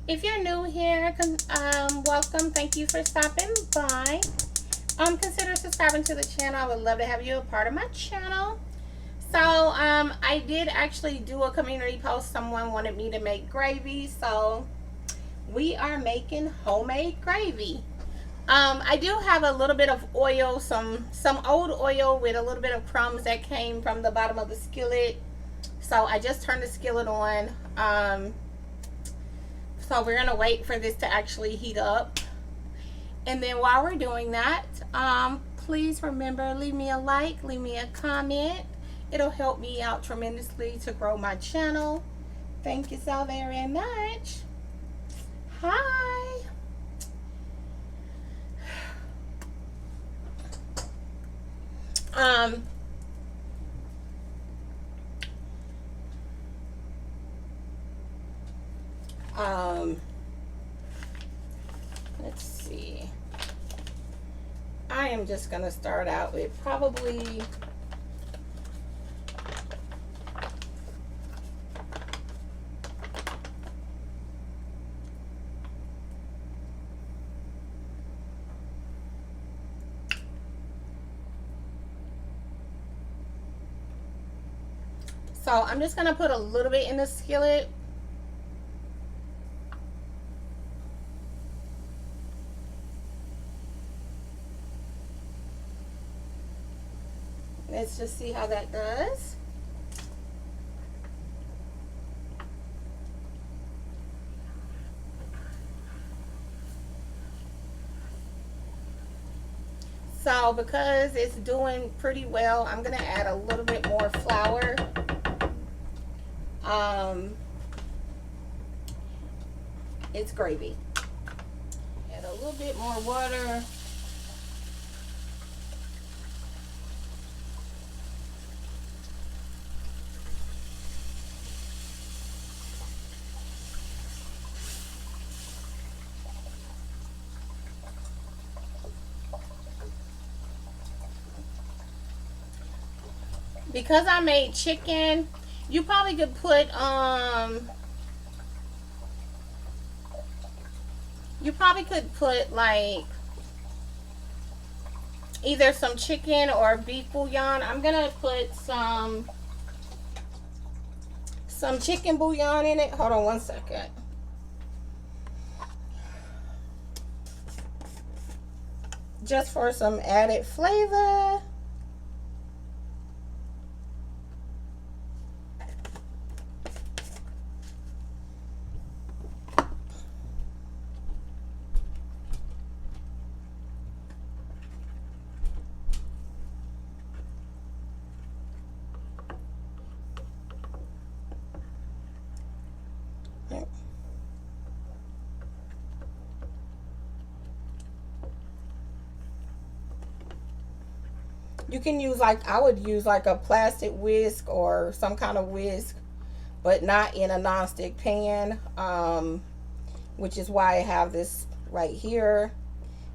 If you're new here, welcome. Thank you for stopping by. Consider subscribing to the channel. I would love to have you a part of my channel. So, I did actually do a community post. Someone wanted me to make gravy, so we are making homemade gravy. I do have a little bit of oil, some old oil with a little bit of crumbs that came from the bottom of the skillet. So I just turned the skillet on. So we're gonna wait for this to actually heat up. And then while we're doing that, please remember, leave me a like, leave me a comment. It'll help me out tremendously to grow my channel. Thank you so very much. Hi. Um, um, let's see. I am just gonna start out with probably so I'm just gonna put a little bit in the skillet. Let's just see how that does. So because it's doing pretty well, I'm gonna add a little bit more flour. It's gravy. Add a little bit more water. Because I made chicken, you probably could put like either some chicken or beef bouillon. I'm gonna put some chicken bouillon in it. Hold on one second. Just for some added flavor. You can use, like, I would use like a plastic whisk or some kind of whisk, but not in a nonstick pan, which is why I have this right here,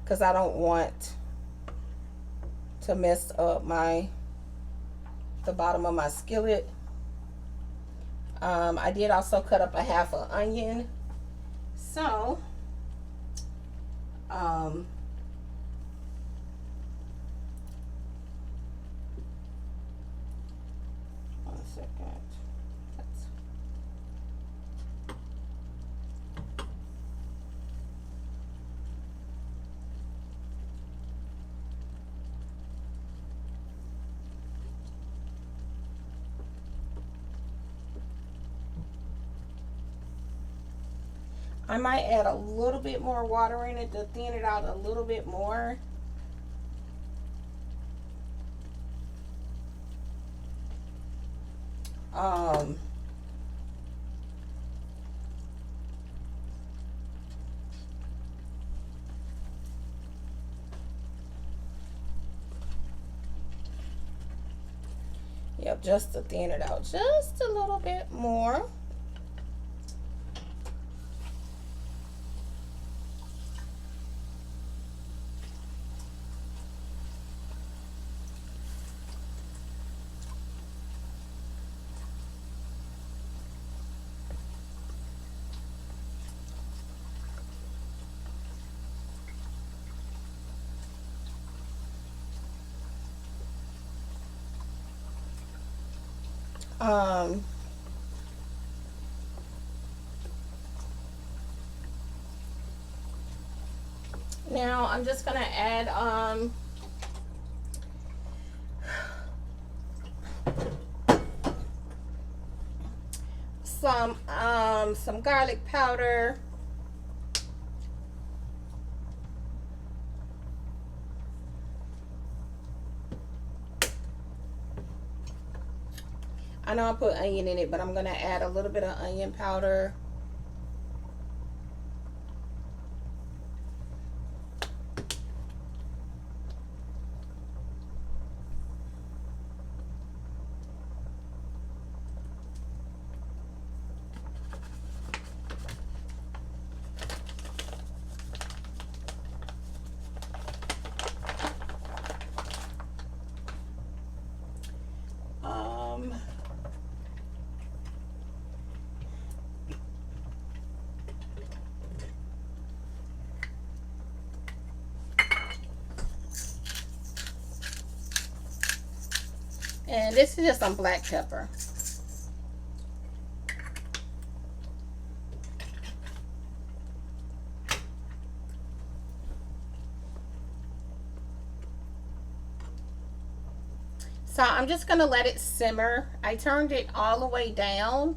because I don't want to mess up the bottom of my skillet. I did also cut up a half an onion. So, one second. I might add a little bit more water in it to thin it out a little bit more. Yep, just to thin it out just a little bit more. Um, Now I'm just gonna add some garlic powder. I know I put onion in it, but I'm gonna add a little bit of onion powder. And this is just some black pepper. So I'm just going to let it simmer. I turned it all the way down.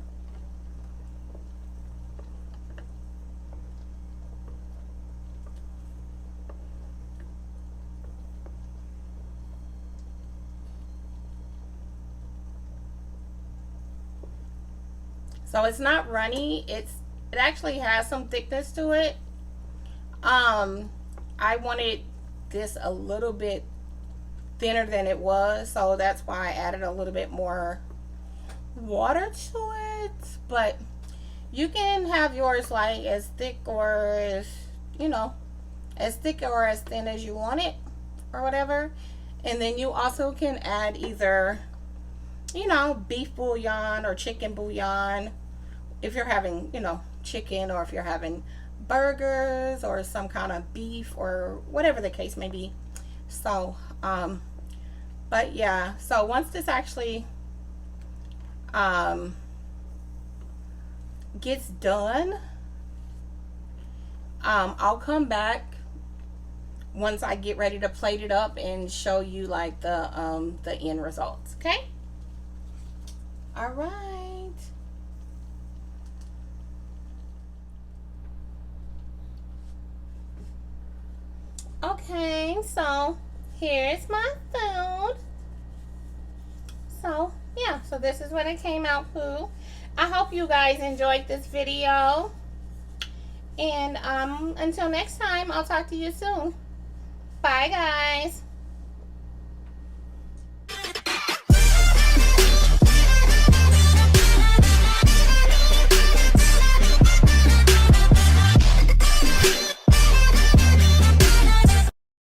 So it's not runny. It actually has some thickness to it. I wanted this a little bit thinner than it was, so that's why I added a little bit more water to it. But you can have yours like as thick or as, you know, as thick or as thin as you want it or whatever. And then you also can add either, you know, beef bouillon or chicken bouillon if you're having, you know, chicken, or if you're having burgers or some kind of beef or whatever the case may be. So but yeah, so once this actually gets done, I'll come back once I get ready to plate it up and show you like the end results. Okay, all right. Okay, so here's my food. So yeah, so this is what it came out to. I hope you guys enjoyed this video, and until next time, I'll talk to you soon. Bye guys.